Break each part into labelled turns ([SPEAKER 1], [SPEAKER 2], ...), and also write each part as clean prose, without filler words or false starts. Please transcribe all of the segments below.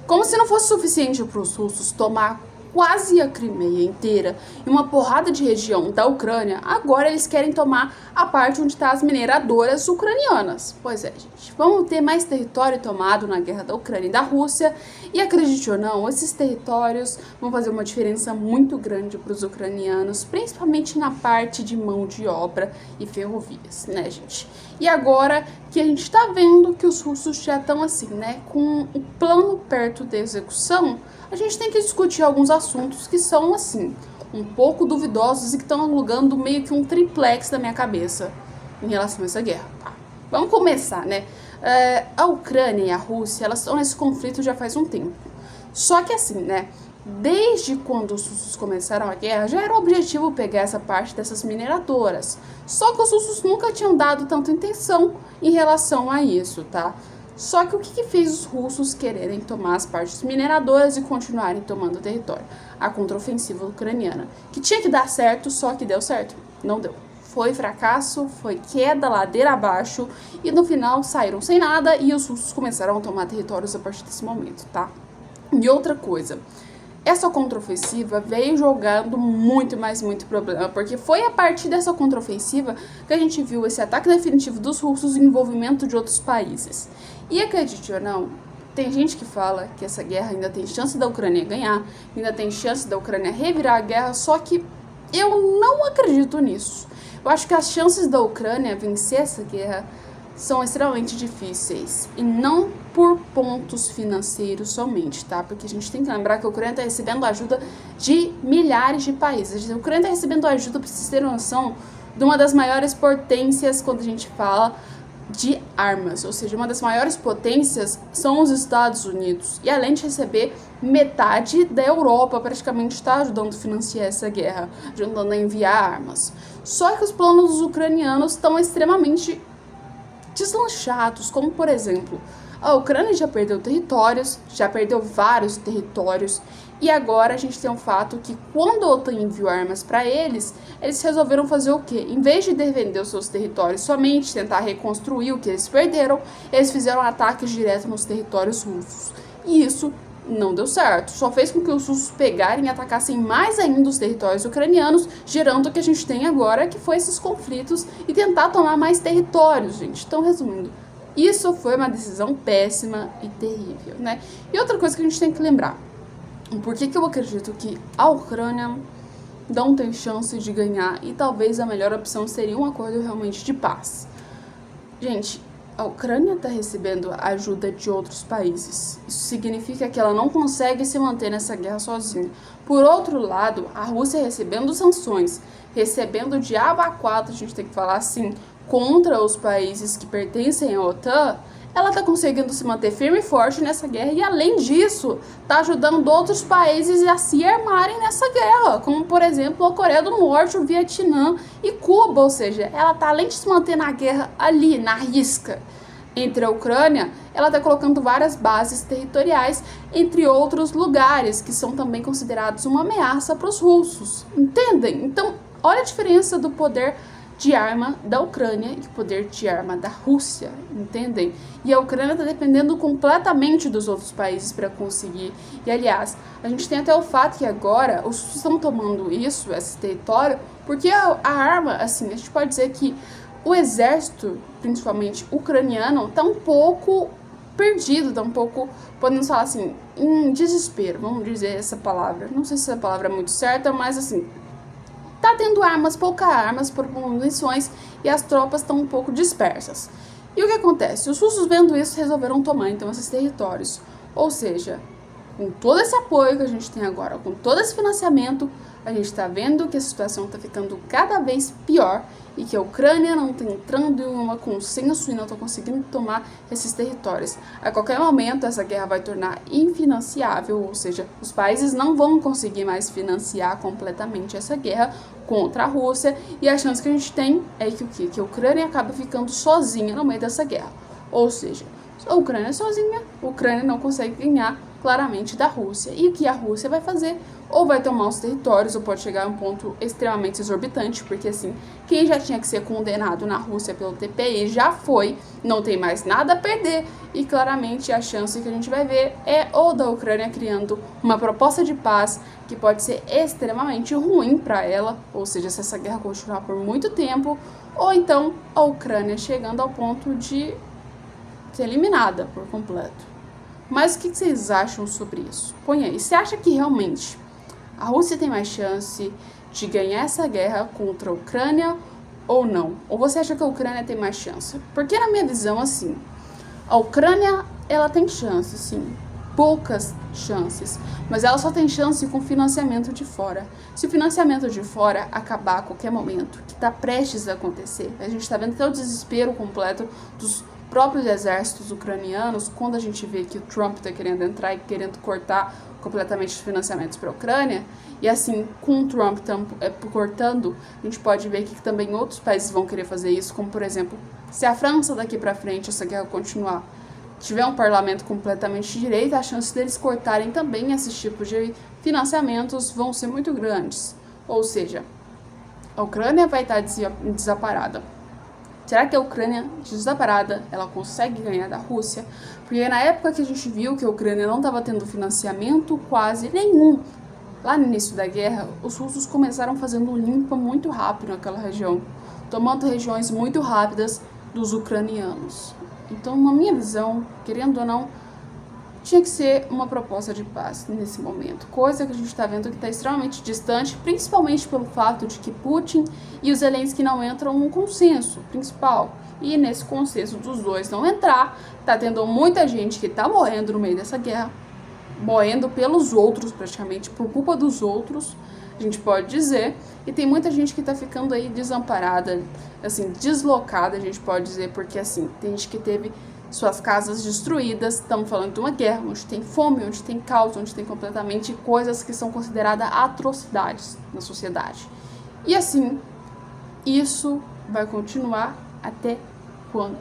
[SPEAKER 1] Como se não fosse suficiente para os russos tomar quase a Crimeia inteira e uma porrada de região da Ucrânia, agora eles querem tomar a parte onde estão as mineradoras ucranianas. Pois é, gente, vamos ter mais território tomado na guerra da Ucrânia e da Rússia, e acredite ou não, esses territórios vão fazer uma diferença muito grande para os ucranianos, principalmente na parte de mão de obra e ferrovias, né, gente? E agora que a gente tá vendo que os russos já estão assim, né, com o plano perto da execução, a gente tem que discutir alguns assuntos que são, assim, um pouco duvidosos e que estão alugando meio que um triplex na minha cabeça em relação a essa guerra. Tá? Vamos começar, né? A Ucrânia e a Rússia, elas estão nesse conflito já faz um tempo. Só que assim, né? Desde quando os russos começaram a guerra, já era o objetivo pegar essa parte dessas mineradoras. Só que os russos nunca tinham dado tanta intenção em relação a isso, tá? Só que o que fez os russos quererem tomar as partes mineradoras e continuarem tomando o território? A contraofensiva ucraniana, que tinha que dar certo, só que deu certo. Não deu. Foi fracasso, foi queda, ladeira abaixo, e no final saíram sem nada e os russos começaram a tomar territórios a partir desse momento, tá? E outra coisa, essa contraofensiva veio jogando muito problema, porque foi a partir dessa contraofensiva que a gente viu esse ataque definitivo dos russos e envolvimento de outros países. E acredite ou não, tem gente que fala que essa guerra ainda tem chance da Ucrânia ganhar, ainda tem chance da Ucrânia revirar a guerra, só que eu não acredito nisso. Eu acho que as chances da Ucrânia vencer essa guerra são extremamente difíceis, e não por pontos financeiros somente, tá? Porque a gente tem que lembrar que a Ucrânia está recebendo ajuda de milhares de países. A Ucrânia está recebendo ajuda, para vocês terem noção, de uma das maiores potências quando a gente fala de armas, ou seja, uma das maiores potências são os Estados Unidos, e além de receber metade da Europa, praticamente está ajudando a financiar essa guerra, ajudando a enviar armas. Só que os planos dos ucranianos estão extremamente deslanchados, como por exemplo, a Ucrânia já perdeu territórios, já perdeu vários territórios, e agora a gente tem um fato que quando a OTAN enviou armas para eles resolveram fazer o quê? Em vez de defender os seus territórios somente, tentar reconstruir o que eles perderam, eles fizeram ataques diretos nos territórios russos. E isso não deu certo, só fez com que os russos pegarem e atacassem mais ainda os territórios ucranianos, gerando o que a gente tem agora, que foi esses conflitos e tentar tomar mais territórios, gente. Então, resumindo, isso foi uma decisão péssima e terrível, né? E outra coisa que a gente tem que lembrar, por que eu acredito que a Ucrânia não tem chance de ganhar e talvez a melhor opção seria um acordo realmente de paz. Gente, a Ucrânia está recebendo ajuda de outros países. Isso significa que ela não consegue se manter nessa guerra sozinha. Por outro lado, a Rússia recebendo sanções, recebendo o diabo a quatro, a gente tem que falar assim, contra os países que pertencem à OTAN, ela está conseguindo se manter firme e forte nessa guerra e, além disso, está ajudando outros países a se armarem nessa guerra, como, por exemplo, a Coreia do Norte, o Vietnã e Cuba. Ou seja, ela está, além de se manter na guerra ali, na risca entre a Ucrânia, ela está colocando várias bases territoriais, entre outros lugares, que são também considerados uma ameaça para os russos. Entendem? Então, olha a diferença do poder de arma da Ucrânia e o poder de arma da Rússia, entendem? E a Ucrânia está dependendo completamente dos outros países para conseguir. E, aliás, a gente tem até o fato que agora os russos estão tomando esse território, porque a arma, assim, a gente pode dizer que o exército, principalmente ucraniano, está um pouco perdido, está um pouco, podemos falar assim, em desespero, vamos dizer essa palavra. Não sei se essa palavra é muito certa, mas assim, tá tendo poucas armas por munições, e as tropas estão um pouco dispersas. E o que acontece? Os russos, vendo isso, resolveram tomar então esses territórios. Ou seja, com todo esse apoio que a gente tem agora, com todo esse financiamento, a gente está vendo que a situação está ficando cada vez pior e que a Ucrânia não está entrando em um consenso e não está conseguindo tomar esses territórios. A qualquer momento, essa guerra vai tornar infinanciável, ou seja, os países não vão conseguir mais financiar completamente essa guerra contra a Rússia, e a chance que a gente tem é que a Ucrânia acaba ficando sozinha no meio dessa guerra. Ou seja, a Ucrânia sozinha, a Ucrânia não consegue ganhar claramente, da Rússia. E o que a Rússia vai fazer? Ou vai tomar os territórios, ou pode chegar a um ponto extremamente exorbitante, porque assim, quem já tinha que ser condenado na Rússia pelo TPI já foi, não tem mais nada a perder, e claramente a chance que a gente vai ver é ou da Ucrânia criando uma proposta de paz que pode ser extremamente ruim para ela, ou seja, se essa guerra continuar por muito tempo, ou então a Ucrânia chegando ao ponto de ser eliminada por completo. Mas o que vocês acham sobre isso? Põe aí, você acha que realmente a Rússia tem mais chance de ganhar essa guerra contra a Ucrânia ou não? Ou você acha que a Ucrânia tem mais chance? Porque na minha visão, assim, a Ucrânia, ela tem chance, sim, poucas chances, mas ela só tem chance com financiamento de fora. Se o financiamento de fora acabar a qualquer momento, que está prestes a acontecer, a gente está vendo até o desespero completo dos próprios exércitos ucranianos, quando a gente vê que o Trump está querendo entrar e querendo cortar completamente os financiamentos para a Ucrânia, e assim, com o Trump cortando, a gente pode ver que também outros países vão querer fazer isso, como por exemplo, se a França daqui para frente, essa guerra continuar, tiver um parlamento completamente de direita, a chance deles cortarem também esses tipos de financiamentos vão ser muito grandes. Ou seja, a Ucrânia vai estar desamparada. Será que a Ucrânia, desamparada, ela consegue ganhar da Rússia? Porque na época que a gente viu que a Ucrânia não estava tendo financiamento quase nenhum, lá no início da guerra, os russos começaram fazendo limpa muito rápido naquela região, tomando regiões muito rápidas dos ucranianos. Então, na minha visão, querendo ou não, tinha que ser uma proposta de paz nesse momento, coisa que a gente está vendo que está extremamente distante, principalmente pelo fato de que Putin e os Zelensky não entram num consenso principal. E nesse consenso dos dois não entrar, tá tendo muita gente que tá morrendo no meio dessa guerra, morrendo pelos outros praticamente, por culpa dos outros, a gente pode dizer, e tem muita gente que tá ficando aí desamparada, assim, deslocada, a gente pode dizer, porque assim, tem gente que teve suas casas destruídas, estamos falando de uma guerra, onde tem fome, onde tem caos, onde tem completamente coisas que são consideradas atrocidades na sociedade. E assim, isso vai continuar até quando?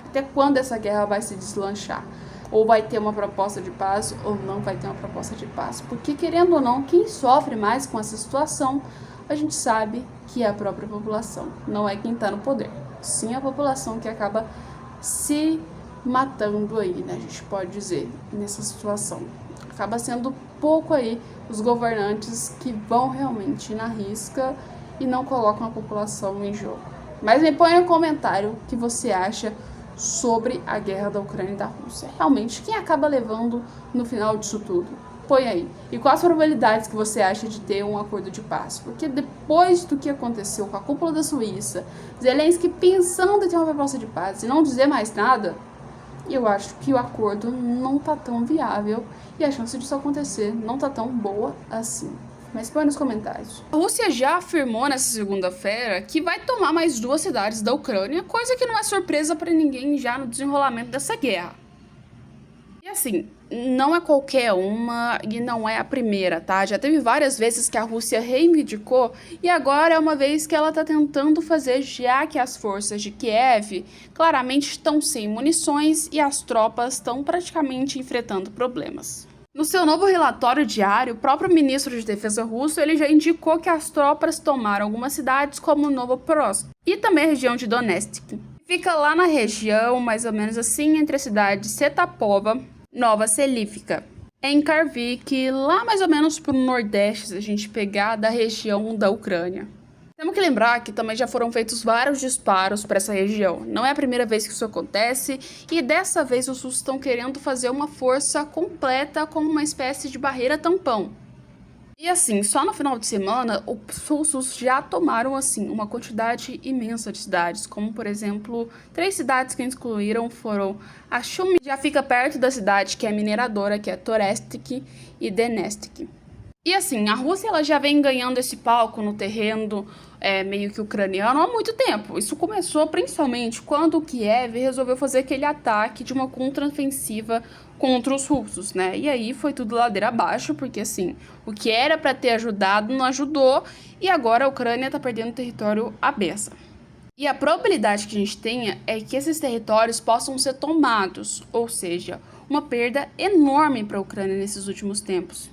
[SPEAKER 1] Até quando essa guerra vai se deslanchar? Ou vai ter uma proposta de paz, ou não vai ter uma proposta de paz. Porque, querendo ou não, quem sofre mais com essa situação, a gente sabe que é a própria população, não é quem está no poder. Sim, a população que acaba se matando aí, né? A gente pode dizer, nessa situação. Acaba sendo pouco aí os governantes que vão realmente na risca e não colocam a população em jogo. Mas me põe no comentário o que você acha sobre a guerra da Ucrânia e da Rússia. Realmente, quem acaba levando no final disso tudo? Põe aí. E quais as probabilidades que você acha de ter um acordo de paz? Porque depois do que aconteceu com a cúpula da Suíça, Zelensky pensando em ter uma proposta de paz e não dizer mais nada, eu acho que o acordo não tá tão viável e a chance disso acontecer não tá tão boa assim. Mas põe nos comentários. A Rússia já afirmou nessa segunda-feira que vai tomar mais 2 cidades da Ucrânia, coisa que não é surpresa para ninguém já no desenrolamento dessa guerra. E assim, não é qualquer uma e não é a primeira, tá? Já teve várias vezes que a Rússia reivindicou e agora é uma vez que ela tá tentando fazer, já que as forças de Kiev claramente estão sem munições e as tropas estão praticamente enfrentando problemas. No seu novo relatório diário, o próprio ministro de Defesa russo ele já indicou que as tropas tomaram algumas cidades como Novoporosk e também a região de Donetsk. Fica lá na região, mais ou menos assim, entre a cidade de Setapova, Nova Selivka, em Kharkiv, lá mais ou menos pro nordeste, se a gente pegar da região da Ucrânia. Temos que lembrar que também já foram feitos vários disparos para essa região. Não é a primeira vez que isso acontece e dessa vez os russos estão querendo fazer uma força completa como uma espécie de barreira tampão. E assim, só no final de semana, os russos já tomaram assim uma quantidade imensa de cidades, como por exemplo, 3 cidades que incluíram foram a Shumi, já fica perto da cidade que é mineradora, que é Toretsk e Donetsk. E assim, a Rússia ela já vem ganhando esse palco no terreno meio que ucraniano há muito tempo. Isso começou principalmente quando Kiev resolveu fazer aquele ataque de uma contraofensiva contra os russos, né? E aí foi tudo ladeira abaixo, porque assim, o que era para ter ajudado não ajudou e agora a Ucrânia tá perdendo território à beça. E a probabilidade que a gente tenha é que esses territórios possam ser tomados, ou seja, uma perda enorme para a Ucrânia nesses últimos tempos.